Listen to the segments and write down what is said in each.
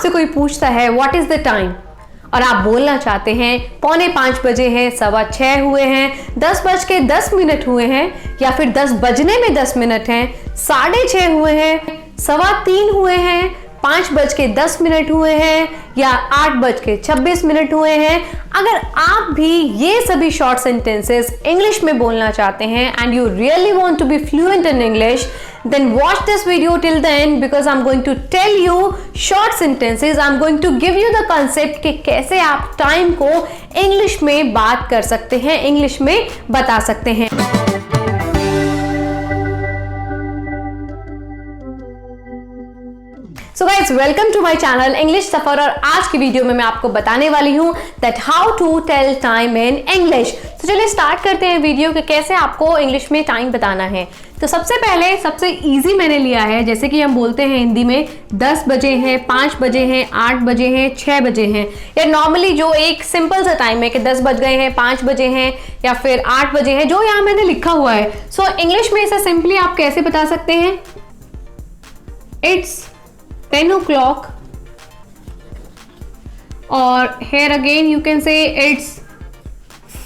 आपसे कोई पूछता है व्हाट इज द टाइम और आप बोलना चाहते हैं 4:45 बजे हैं, 6:15 हुए हैं, 10:10 हुए हैं, या फिर 10 बजने में 10 मिनट हैं, 6:30 हुए हैं, 3:15 हुए हैं, 5:10 हुए हैं, या 8:26 हुए हैं। अगर आप भी ये सभी शॉर्ट सेंटेंसेस इंग्लिश में बोलना चाहते हैं and you really want to be fluent in English, then watch this video till the end because I'm going to tell you short sentences. I'm going to give you the concept कि कैसे आप time को English में बात कर सकते हैं, English में बता सकते हैं। So guys, welcome to my channel English Safar और आज की वीडियो में मैं आपको बताने वाली हूँ that how to tell time in English। तो चलिए स्टार्ट करते हैं वीडियो कि कैसे आपको इंग्लिश में टाइम बताना है। तो सबसे पहले सबसे इजी मैंने लिया है, जैसे कि हम बोलते हैं हिंदी में 10 बजे हैं, 5 बजे हैं, 8 बजे हैं, 6 बजे हैं, या नॉर्मली जो एक सिंपल सा टाइम है कि 10 बज गए हैं, 5 बजे हैं या फिर 8 बजे हैं, जो यहाँ मैंने लिखा हुआ है। सो इंग्लिश में इसे सिंपली आप कैसे बता सकते हैं? इट्स 10 o'clock, और here again you can say it's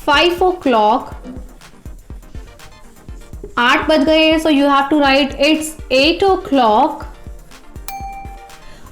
5 o'clock। 8 बज गए हैं, so you have to write it's 8 o'clock,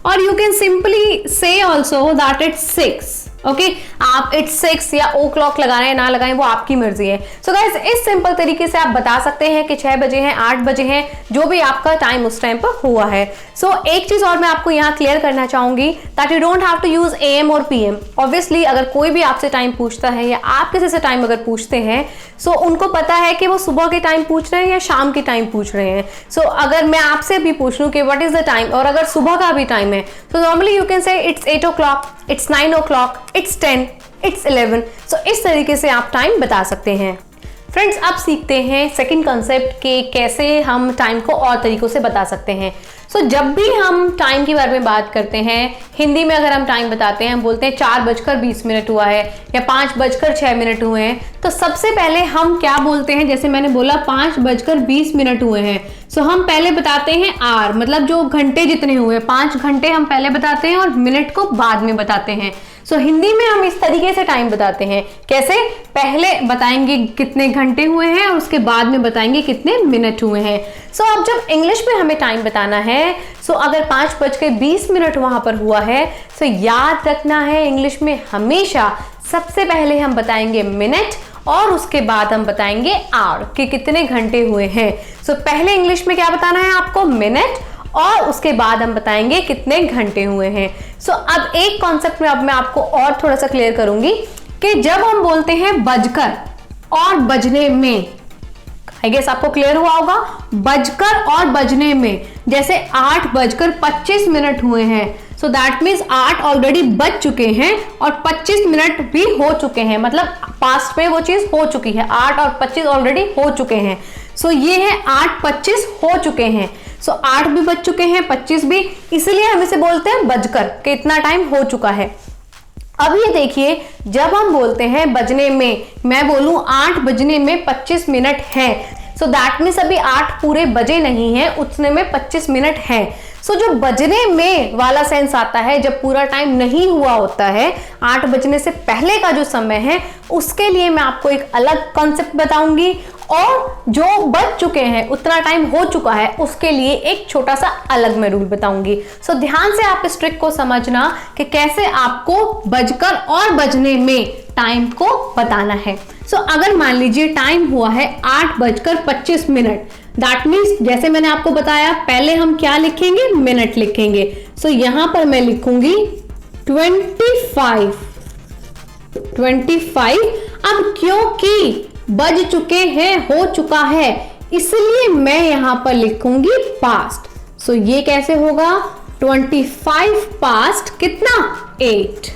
or you can simply say also that it's 6। Okay आप इट्स 6 या ओ क्लॉक लगाएं या ना लगाएं वो आपकी मर्जी है। सो गाइस इस सिंपल तरीके से आप बता सकते हैं कि 6 बजे हैं, 8 बजे हैं, जो भी आपका टाइम उस टाइम पर हुआ है। सो एक चीज और मैं आपको यहाँ क्लियर करना चाहूंगी that you don't have to use AM और PM। ऑब्वियसली अगर कोई भी आपसे टाइम पूछता है या आप किसी से टाइम अगर पूछते हैं, सो उनको पता है कि वो सुबह के टाइम पूछ रहे हैं या शाम के टाइम पूछ रहे हैं। सो अगर मैं आपसे भी पूछ लूँ कि व्हाट इज द टाइम, और अगर सुबह का भी टाइम है, तो normally you can say it's 8 o'clock, it's 9 o'clock, it's 10, it's 11। सो इस तरीके से आप टाइम बता सकते हैं। फ्रेंड्स अब सीखते हैं सेकंड कॉन्सेप्ट के कैसे हम टाइम को और तरीकों से बता सकते हैं। सो जब भी हम टाइम के बारे में बात करते हैं, हिंदी में अगर हम टाइम बताते हैं, हम बोलते हैं 4:20 हुआ है या 5:06 हुए हैं, तो सबसे पहले हम क्या बोलते हैं? जैसे मैंने बोला 5:20 हुए हैं, सो हम पहले बताते हैं आवर, मतलब जो घंटे जितने हुए, 5 घंटे हम पहले बताते हैं और मिनट को बाद में बताते हैं। सो हिंदी में हम इस तरीके से टाइम बताते हैं। कैसे? पहले बताएंगे कितने घंटे हुए हैं और उसके बाद में बताएंगे कितने मिनट हुए हैं। सो अब जब इंग्लिश में हमें टाइम बताना है, सो अगर 5:20 वहां पर हुआ है, सो याद रखना है इंग्लिश में हमेशा सबसे पहले हम बताएंगे मिनट और उसके बाद हम बताएंगे आवर कि कितने घंटे हुए हैं। सो पहले इंग्लिश में क्या बताना है आपको? मिनट, और उसके बाद हम बताएंगे कितने घंटे हुए हैं। सो अब एक कॉन्सेप्ट में अब मैं आपको और थोड़ा सा क्लियर करूंगी कि जब हम बोलते हैं बजकर और बजने में, आई गेस आपको क्लियर हुआ होगा, बजकर और बजने में, जैसे 8:25 हुए हैं, सो दैट मीन्स 8 ऑलरेडी बज चुके हैं और 25 मिनट भी हो चुके हैं, मतलब पास्ट में वो चीज हो चुकी है। 8 और 25 ऑलरेडी हो चुके हैं। सो ये है 8:25 हो चुके हैं। सो 8 भी बज चुके हैं, 25 भी, इसलिए हम इसे बोलते हैं बजकर कि इतना टाइम हो चुका है। अब ये देखिए जब हम बोलते हैं बजने में, मैं बोलूं 8 बजने में 25 मिनट है, सो दैट मीन्स अभी 8 पूरे बजे नहीं है, उतने में 25 मिनट है। सो जो बजने में वाला सेंस आता है जब पूरा टाइम नहीं हुआ होता है, 8 बजने से पहले का जो समय है, उसके लिए मैं आपको एक अलग कॉन्सेप्ट बताऊंगी, और जो बज चुके हैं, उतना टाइम हो चुका है, उसके लिए एक छोटा सा अलग मैं रूल बताऊंगी। सो ध्यान से आप इस ट्रिक को समझना कि कैसे आपको बजकर और बजने में टाइम को बताना है। सो अगर मान लीजिए टाइम हुआ है 8:25, दैट मीन्स जैसे मैंने आपको बताया पहले हम क्या लिखेंगे? मिनट लिखेंगे। सो यहां पर मैं लिखूंगी 25। अब क्योंकि बज चुके हैं, हो चुका है, इसलिए मैं यहां पर लिखूंगी पास्ट। सो ये कैसे होगा? 25 पास्ट कितना? 8।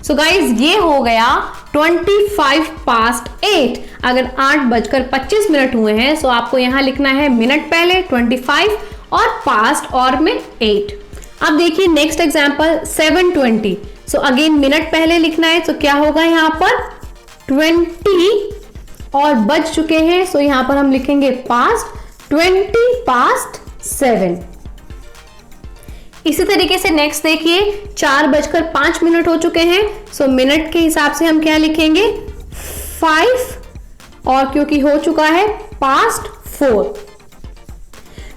सो गाइज ये हो गया 25 पास्ट 8। अगर 8:25 हुए हैं, सो आपको यहां लिखना है मिनट पहले 25 और पास्ट और में 8। अब देखिए next example 7:20। So again minute पहले लिखना है, तो क्या होगा यहां पर 20 और बज चुके हैं, सो यहां पर हम लिखेंगे पास्ट 20 पास्ट 7। इसी तरीके से नेक्स्ट देखिए 4:05 हो चुके हैं। सो मिनट के हिसाब से हम क्या लिखेंगे 5, और क्योंकि हो चुका है पास्ट 4।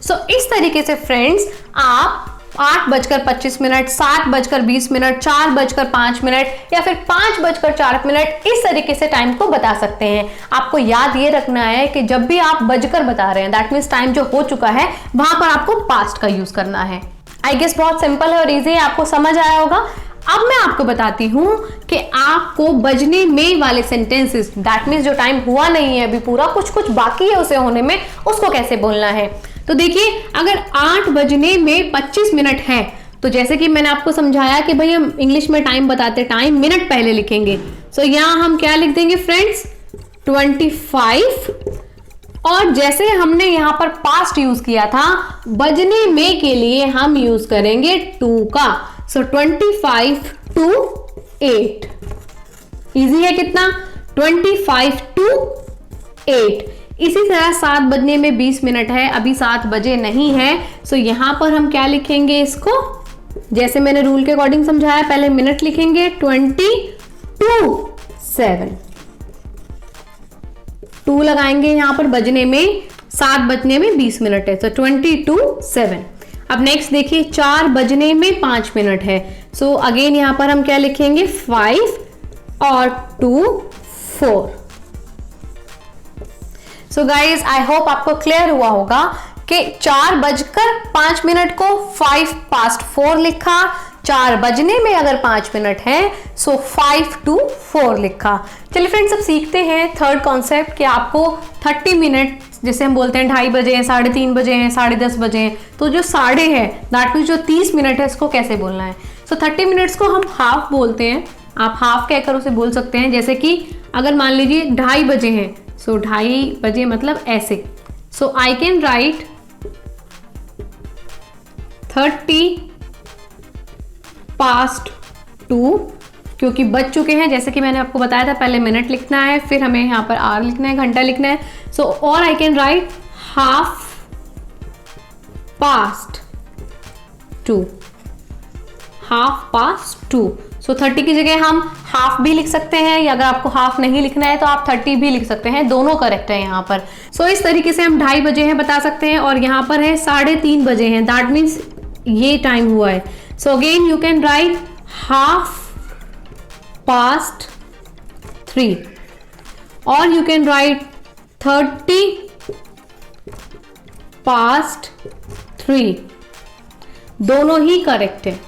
सो इस तरीके से फ्रेंड्स आप 8:25, 7:20, 4:05 या फिर 5:04 इस तरीके से टाइम को बता सकते हैं। आपको याद ये रखना है कि जब भी आप बजकर बता रहे हैं दैट मीन्स टाइम जो हो चुका है वहां पर आपको पास्ट का यूज करना है। आई गेस बहुत सिंपल है और इजी है, आपको समझ आया होगा। अब मैं आपको बताती हूं कि आपको बजने में वाले सेंटेंसेस दैट मीन्स जो टाइम हुआ नहीं है अभी पूरा, कुछ बाकी है उसे होने में, उसको कैसे बोलना है। तो देखिए अगर 8:25 है तो जैसे कि मैंने आपको समझाया कि भाई हम इंग्लिश में टाइम बताते टाइम मिनट पहले लिखेंगे। सो यहां हम क्या लिख देंगे फ्रेंड्स 25, और जैसे हमने यहां पर पास्ट यूज किया था बजने में के लिए हम यूज करेंगे 2 का। सो 25 to 8 इजी है कितना 25 to 8। इसी तरह 7:20 है, अभी 7 बजे नहीं है। सो यहां पर हम क्या लिखेंगे इसको, जैसे मैंने रूल के अकॉर्डिंग समझाया, पहले मिनट लिखेंगे 22:07, 2 लगाएंगे यहां पर बजने में, 7:20 है। सो 22:07। अब नेक्स्ट देखिए 4:05 है। सो अगेन यहां पर हम क्या लिखेंगे 5 और 2 4। सो गाइज आई होप आपको क्लियर हुआ होगा कि 4:05 को 5 past 4 लिखा, 4 बजने में अगर 5 मिनट है सो 5 to 4 लिखा। चलिए फ्रेंड्स अब सीखते हैं थर्ड कॉन्सेप्ट कि आपको 30 मिनट, जैसे हम बोलते हैं 2:30 बजे हैं, 3:30 बजे हैं, 10:30 बजे हैं, तो जो साढ़े है दैट मीन्स जो 30 मिनट है इसको कैसे बोलना है। सो 30 मिनट्स को हम हाफ बोलते हैं, आप हाफ कहकर उसे बोल सकते हैं। जैसे कि अगर मान लीजिए 2:30 बजे हैं, सो 2:30 बजे मतलब ऐसे। सो आई कैन राइट 30 past 2, क्योंकि बज चुके हैं, जैसे कि मैंने आपको बताया था पहले मिनट लिखना है, फिर हमें यहाँ पर आवर लिखना है, घंटा लिखना है। सो और I can write half past 2, half past 2। सो 30 की जगह हम हाफ भी लिख सकते हैं, या अगर आपको हाफ नहीं लिखना है तो आप 30 भी लिख सकते हैं, दोनों करेक्ट है यहाँ पर। सो इस तरीके से हम 2:30 बजे हैं बता सकते हैं, और यहाँ पर है 3:30 बजे हैं, दैट मीन्स ये टाइम हुआ है। So again you can write half past 3, और you can write 30 past 3, दोनों ही करेक्ट है।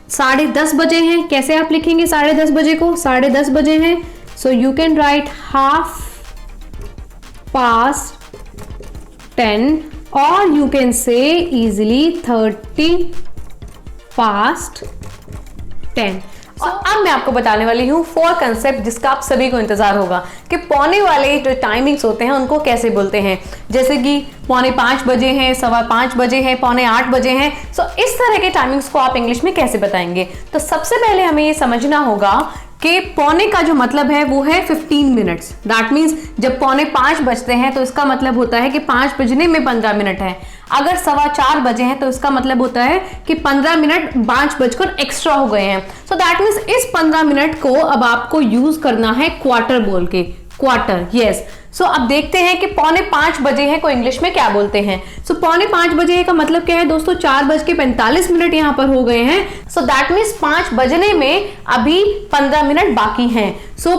10:30 बजे हैं, कैसे आप लिखेंगे 10:30 बजे को, 10:30 बजे हैं, so you can write half past 10, और you can say easily 30 past 10। और अब मैं आपको बताने वाली हूँ 4 कंसेप्ट जिसका आप सभी को इंतजार होगा कि पौने वाले जो टाइमिंग्स होते हैं उनको कैसे बोलते हैं। जैसे कि 4:45 बजे हैं, 5:15 बजे हैं, 7:45 बजे हैं। सो इस तरह के टाइमिंग्स को आप इंग्लिश में कैसे बताएंगे। तो सबसे पहले हमें ये समझना होगा कि पौने का जो मतलब है वो है 15 मिनट्स। दैट मीन्स जब 4:45 बजते हैं तो इसका मतलब होता है कि 5 बजने में 15 मिनट है। अगर 4:15 बजे हैं तो इसका मतलब होता है कि 15 मिनट 5 बजकर एक्स्ट्रा हो गए हैं। सो दैट मीन्स इस 15 मिनट को अब आपको यूज करना है क्वार्टर बोल के, क्वार्टर, यस। सो अब देखते हैं कि 4:45 बजे हैं को इंग्लिश में क्या बोलते हैं। सो 4:45 बजे का मतलब क्या है दोस्तों, 4:45 यहाँ पर हो गए हैं। सो दैट मीन्स 5 बजने में अभी 15 मिनट बाकी हैं। सो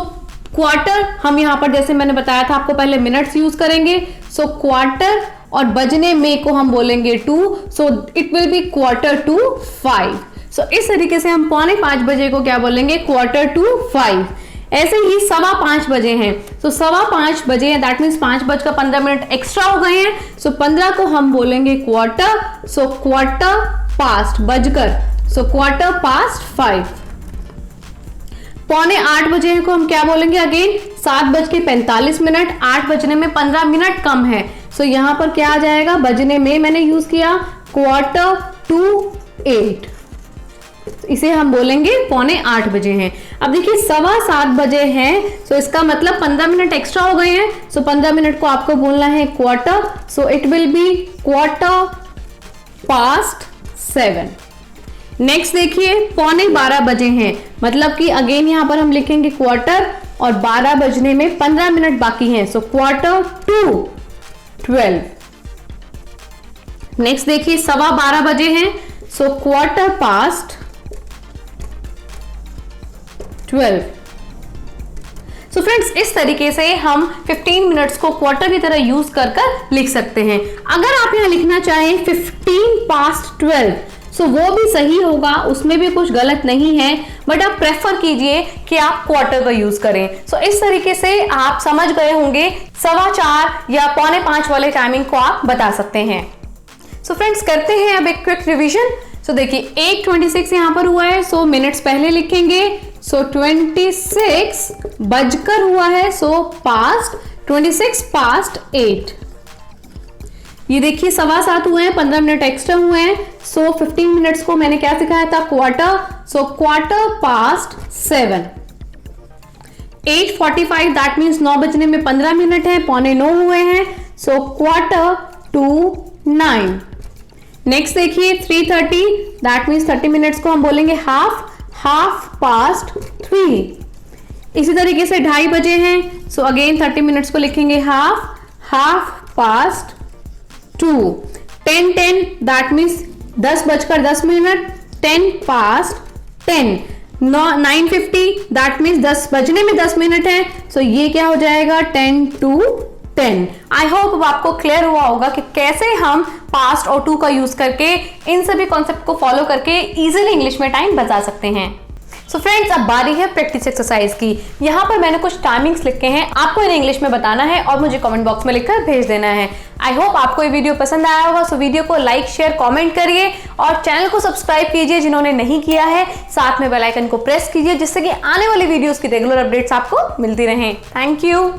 क्वार्टर हम यहाँ पर जैसे मैंने बताया था आपको पहले मिनट्स यूज करेंगे। सो क्वार्टर और बजने में को हम बोलेंगे 2, सो इट विल बी 4:45। सो इस तरीके से हम 4:45 बजे को क्या बोलेंगे, 4:45। ऐसे ही 5:15 बजे हैं, तो 5:15 बजे हैं, दैट मीन्स 5:15 एक्स्ट्रा हो गए हैं। सो 15 को हम बोलेंगे क्वार्टर, सो क्वार्टर पास्ट बजकर, सो 5:15। 7:45 बजे को हम क्या बोलेंगे, अगेन 7:45, 8 बजने में 15 मिनट कम है। सो यहां पर क्या आ जाएगा, बजने में मैंने यूज किया 7:45, इसे हम बोलेंगे 7:45 बजे हैं। अब देखिए 7:15 बजे हैं, सो इसका मतलब 15 मिनट एक्स्ट्रा हो गए हैं। सो 15 मिनट को आपको बोलना है quarter, so it will be 7:15, 7। Next देखिए 11:15 बजे हैं, मतलब कि अगेन यहां पर हम लिखेंगे क्वार्टर और 12 बजने में 15 मिनट बाकी हैं, सो क्वार्टर टू 12। नेक्स्ट देखिए 12:15 बजे हैं, so quarter past 12। So friends, इस तरीके से हम 15 मिनट्स को क्वार्टर की तरह यूज कर लिख सकते हैं। अगर आप यहां लिखना चाहें 15 पास्ट 12, सो वो भी सही होगा, उसमें भी कुछ गलत नहीं है, बट आप प्रेफर कीजिए कि आप क्वार्टर का यूज करें। सो इस तरीके से आप समझ गए होंगे 4:15 या 4:45 वाले टाइमिंग को आप बता सकते हैं। सो फ्रेंड्स, करते हैं अब एक क्विक रिवीजन। सो देखिए 8:26 यहां पर हुआ है, सो मिनट्स पहले लिखेंगे, सो 26 बजकर हुआ है, सो पास्ट 26 पास्ट 8। ये देखिए 7:15 हुए हैं, 15 मिनट एक्स्ट्रा हुए हैं, सो 15 मिनट्स को मैंने क्या सिखाया था, quarter, so quarter past 7। 8:45 that means 9 बजने में 15 मिनट है, 8:45 हुए हैं, सो क्वार्टर टू 9। नेक्स्ट देखिए 3:30 दैट मीन्स 30 मिनट्स को हम बोलेंगे हाफ, हाफ पास्ट 3। इसी तरीके से 2:30 बजे हैं, सो अगेन 30 मिनट्स को लिखेंगे half, half past 2। 10:10 that means 10 बजकर 10 मिनट, 10 पास्ट 10। 9:50 दैट मीन्स 10 बजने में 10 मिनट है, सो ये क्या हो जाएगा 10 to 10। आई होप अब आपको क्लियर हुआ होगा कि कैसे हम पास्ट और टू का यूज करके इन सभी कॉन्सेप्ट को फॉलो करके इजीली इंग्लिश में टाइम बचा सकते हैं। सो फ्रेंड्स, अब बारी है प्रैक्टिस एक्सरसाइज की। यहाँ पर मैंने कुछ टाइमिंग्स लिखे हैं, आपको इन्हें इंग्लिश में बताना है और मुझे कमेंट बॉक्स में लिखकर भेज देना है। आई होप आपको ये वीडियो पसंद आया होगा, सो वीडियो को लाइक शेयर कमेंट करिए और चैनल को सब्सक्राइब कीजिए जिन्होंने नहीं किया है, साथ में बेल आइकन को प्रेस कीजिए जिससे कि आने वाली वीडियोस की रेगुलर अपडेट्स आपको मिलती रहें। Thank you.